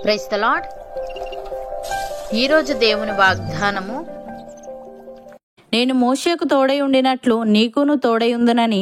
Praise the lord. ఈరోజు దేవుని వాగ్దానము, నేను మోషేకు తోడై ఉండినట్లు నీకును తోడై ఉందునని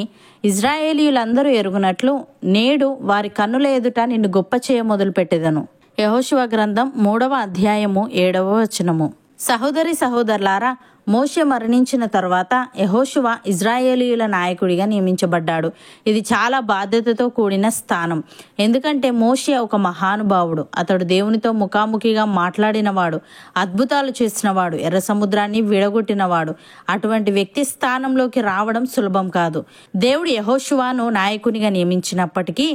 ఇజ్రాయేలీయులందరూ ఎరుగునట్లు నేడు వారి కన్నుల ఎదుట నిన్ను గొప్ప చేయ మొదలుపెట్టెదను. యెహోషువ గ్రంథం 3వ అధ్యాయము 7వ వచనము. సహోదరి సహోదరులారా, మోషే మరణించిన తర్వాత యెహోషువ ఇజ్రాయేలీయుల నాయకుడిగా నియమించబడ్డాడు. ఇది చాలా బాధ్యతతో కూడిన స్థానం. ఎందుకంటే మోషే ఒక మహానుభావుడు. అతడు దేవునితో ముఖాముఖిగా మాట్లాడినవాడు, అద్భుతాలు చేసినవాడు, ఎర్ర సముద్రాన్ని విడగొట్టినవాడు. అటువంటి వ్యక్తి స్థానంలోకి రావడం సులభం కాదు. దేవుడు యెహోషువను నాయకునిగా నియమించినప్పటికీ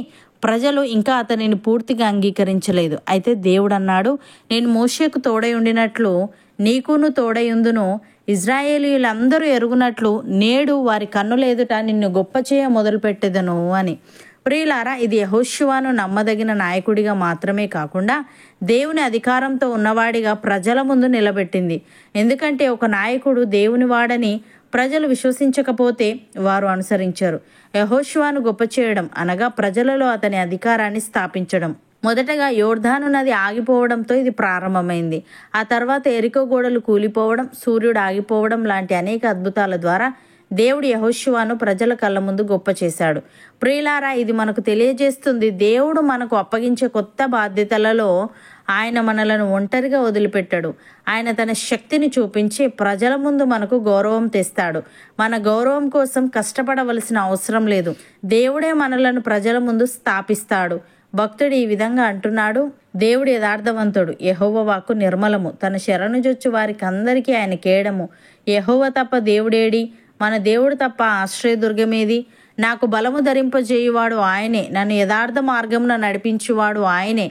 ప్రజలు ఇంకా అతనిని పూర్తిగా అంగీకరించలేదు. అయితే దేవుడు అన్నాడు, నేను మోషేకు తోడై ఉండినట్లు నీకును తోడై ఉందును, ఇజ్రాయేలీయులందరూ ఎరుగునట్లు నేడు వారి కన్నుల ఎదుట నిన్ను గొప్ప చేయ మొదలుపెట్టెదను అని. ప్రియులారా, ఇది యెహోషువను నమ్మదగిన నాయకుడిగా మాత్రమే కాకుండా దేవుని అధికారంతో ఉన్నవాడిగా ప్రజల ముందు నిలబెట్టింది. ఎందుకంటే ఒక నాయకుడు దేవుని వాడని ప్రజలు విశ్వసించకపోతే వారు అనుసరించారు. యెహోషువను గొప్ప చేయడం అనగా ప్రజలలో అతని అధికారాన్ని స్థాపించడం. మొదటగా యోర్దాను నది ఆగిపోవడంతో ఇది ప్రారంభమైంది. ఆ తర్వాత ఎరికో గోడలు కూలిపోవడం, సూర్యుడు ఆగిపోవడం లాంటి అనేక అద్భుతాల ద్వారా దేవుడు యెహోషువను ప్రజల కళ్ళ ముందు గొప్ప చేశాడు. ప్రియులారా, ఇది మనకు తెలియజేస్తుంది, దేవుడు మనకు అప్పగించే కొత్త బాధ్యతలలో ఆయన మనలను ఒంటరిగా వదిలిపెట్టాడు. ఆయన తన శక్తిని చూపించి ప్రజల ముందు మనకు గౌరవం తెస్తాడు. మన గౌరవం కోసం కష్టపడవలసిన అవసరం లేదు. దేవుడే మనలను ప్రజల ముందు స్థాపిస్తాడు. భక్తుడు ఈ విధంగా అంటున్నాడు, దేవుడు యథార్థవంతుడు, యెహోవా వాక్కు నిర్మలము, తన శరణుజొచ్చు వారికి అందరికీ ఆయన కేడము. యెహోవా తప్ప దేవుడేడి? మన దేవుడు తప్ప ఆశ్రయదుర్గమేది? నాకు బలము ధరింపజేయువాడు ఆయనే, నన్ను యథార్థ మార్గమున నడిపించువాడు ఆయనే.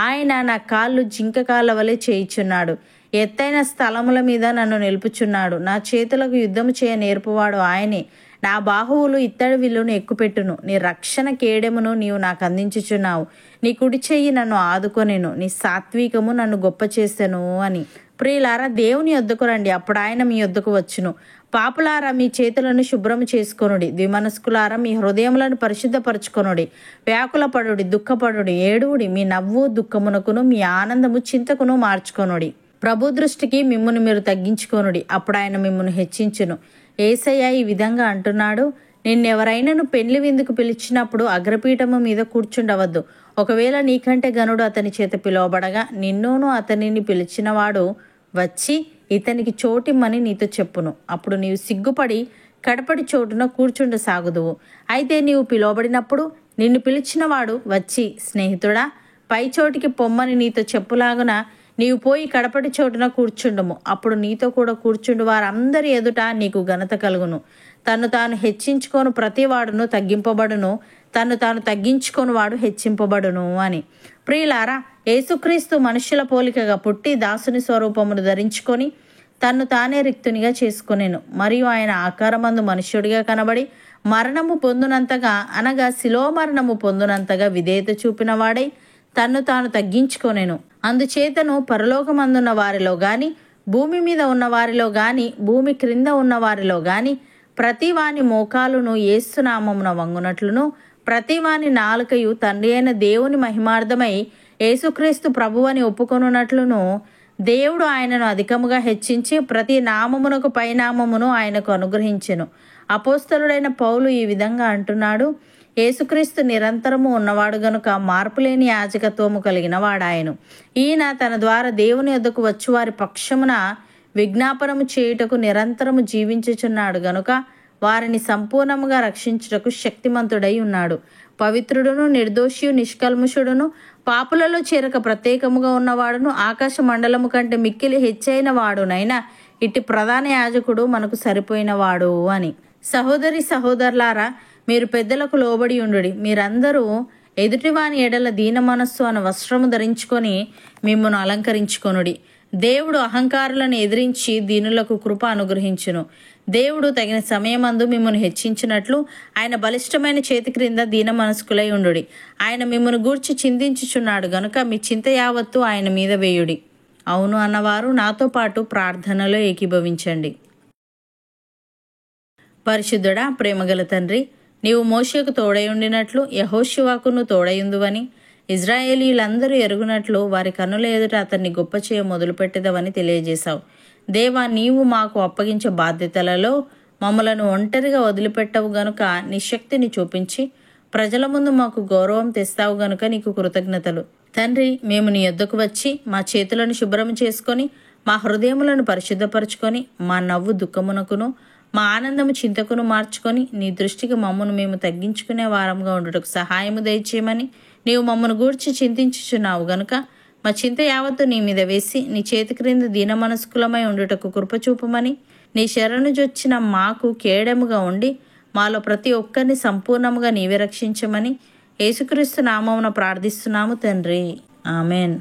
ఆయన నా కాళ్ళు జింక కాళ్ళ వలె చేయిచున్నాడు, ఎత్తైన స్థలముల మీద నన్ను నిలుపుచున్నాడు. నా చేతులకు యుద్ధము చేయ నేర్పువాడు ఆయనే. నా బాహువులు ఇత్తడి విల్లును ఎక్కుపెట్టును. నీ రక్షణ కేడెమును నీవు నాకు అందించుచున్నావు. నీ కుడి చెయ్యి నన్ను ఆదుకొనెను. నీ సాత్వికము నన్ను గొప్ప చేసెను అని. ప్రియులారా, దేవుని యొద్దకు రండి, అప్పుడు ఆయన మీ యొద్దకు వచ్చును. పాపులారా, మీ చేతులను శుభ్రము చేసుకొనుడి. ద్విమనస్కులారా, మీ హృదయములను పరిశుద్ధపరచుకొనుడి. వ్యాకులపడుడి, దుఃఖపడుడి, ఏడువుడి. మీ నవ్వు దుఃఖమునకును మీ ఆనందము చింతకును మార్చుకొనుడి. ప్రభు దృష్టికి మిమ్మును మీరు తగ్గించుకొనుడి, అప్పుడు ఆయన మిమ్మును హెచ్చించును. యేసయ్య ఈ విధంగా అంటున్నాడు, నిన్నెవరైనాను పెండ్లి విందుకు పిలిచినప్పుడు అగ్రపీఠము మీద కూర్చుండవద్దు. ఒకవేళ నీకంటే గనుడు అతని చేత పిలువబడగా నిన్నును అతనిని పిలిచినవాడు వచ్చి ఇతనికి చోటిమ్మని నీతో చెప్పును. అప్పుడు నీవు సిగ్గుపడి కడపటి చోటున కూర్చుండ సాగుదువు. అయితే నీవు పిలువబడినప్పుడు నిన్ను పిలిచినవాడు వచ్చి, స్నేహితుడా, పై చోటికి పొమ్మని నీతో చెప్పులాగున నీవు పోయి కడపటి చోటున కూర్చుండుము. అప్పుడు నీతో కూడా కూర్చుండు వారందరి ఎదుట నీకు ఘనత కలుగును. తను తాను హెచ్చించుకొను ప్రతివాడును తగ్గింపబడును, తను తాను తగ్గించుకొని వాడు హెచ్చింపబడును అని. ప్రియులారా, యేసుక్రీస్తు మనుష్యుల పోలికగా పుట్టి దాసుని స్వరూపమును ధరించుకొని తన్ను తానే రిక్తునిగా చేసుకొనెను. మరియు ఆయన ఆకారమందు మనుష్యుడిగా కనబడి మరణము పొందునంతగా అనగా శిలువ మరణము పొందునంతగా విధేయత చూపిన వాడై తన్ను తాను తగ్గించుకొనెను. అందుచేతను పరలోకమందున్న వారిలో గాని, భూమి మీద ఉన్న వారిలో గాని, భూమి క్రింద ఉన్న వారిలో గాని ప్రతి వాని మోకాలును యేసు నామమున వంగునట్లును, ప్రతి వాని నాలుకయు తండ్రి అయిన దేవుని మహిమార్థమై యేసుక్రీస్తు ప్రభువని ఒప్పుకొనున్నట్లును దేవుడు ఆయనను అధికముగా హెచ్చించి ప్రతి నామమునకు పైనామమును ఆయనకు అనుగ్రహించెను. అపోస్తలుడైన పౌలు ఈ విధంగా అంటున్నాడు, యేసుక్రీస్తు నిరంతరము ఉన్నవాడు గనుక మార్పులేని యాజకత్వము కలిగిన వాడాయను. ఈయన తన ద్వారా దేవుని యొద్దకు వచ్చు వారి పక్షమున విజ్ఞాపనము చేయుటకు నిరంతరము జీవించుచున్నాడు గనుక వారిని సంపూర్ణముగా రక్షించుటకు శక్తిమంతుడై ఉన్నాడు. పవిత్రుడును నిర్దోషియు నిష్కల్ముషుడును పాపులలో చేరక ప్రత్యేకముగా ఉన్నవాడును ఆకాశ మండలము కంటే మిక్కిలి హెచ్చైన వాడునైనా ఇట్టి ప్రధాన యాజకుడు మనకు సరిపోయిన వాడు అని. సహోదరి సహోదరులారా, మీరు పెద్దలకు లోబడి ఉండుడి. మీరందరూ ఎదుటివాని ఎడల దీన మనస్సు అన్న వస్త్రము ధరించుకొని మిమ్మును అలంకరించుకొనుడి. దేవుడు అహంకారులను ఎదిరించి దీనులకు కృప అనుగ్రహించును. దేవుడు తగిన సమయమందు మిమ్మల్ని హెచ్చించినట్లు ఆయన బలిష్టమైన చేతి క్రింద దీన మనస్కులై ఉండుడి. ఆయన మిమ్మల్ని గూర్చి చింతించుచున్నాడు గనుక మీ చింత యావత్తు ఆయన మీద వేయుడి. అవును అన్నవారు నాతో పాటు ప్రార్థనలో ఏకీభవించండి. పరిశుద్ధుడా, ప్రేమగల తండ్రి, నీవు మోషేకు తోడై ఉండినట్లు యెహోషువకును తోడయుందువని ఇజ్రాయేలీయులందరూ ఎరుగునట్లు వారి కన్నుల ఎదుట అతన్ని గొప్ప చేయ మొదలుపెట్టేదవని తెలియజేశావు. దేవా, నీవు మాకు అప్పగించే బాధ్యతలలో మమ్మలను ఒంటరిగా వదిలిపెట్టవు గనుక నీ శక్తిని చూపించి ప్రజల ముందు మాకు గౌరవం తెస్తావు గనుక నీకు కృతజ్ఞతలు. తండ్రి, మేము నీ యొద్దకు వచ్చి మా చేతులను శుభ్రం చేసుకొని మా హృదయములను పరిశుద్ధపరచుకొని మా నవ్వు దుఃఖమునకును మా ఆనందము చింతకును మార్చుకొని నీ దృష్టికి మమ్మను మేము తగ్గించుకునే వారంగా ఉండుటకు సహాయము దయచేయమని నీవు మమ్మను గూర్చి చింతించుచున్నావు గనుక మా చింత యావత్తు నీ మీద వేసి నీ చేతి క్రింద దీన మనస్కులమై ఉండుటకు కృపచూపమని నీ శరణు జొచ్చిన మాకు కేడముగా ఉండి మాలో ప్రతి ఒక్కరిని సంపూర్ణముగా నీవే రక్షించమని యేసుక్రీస్తు నామమున ప్రార్థిస్తున్నాము తండ్రి. ఆమెన్.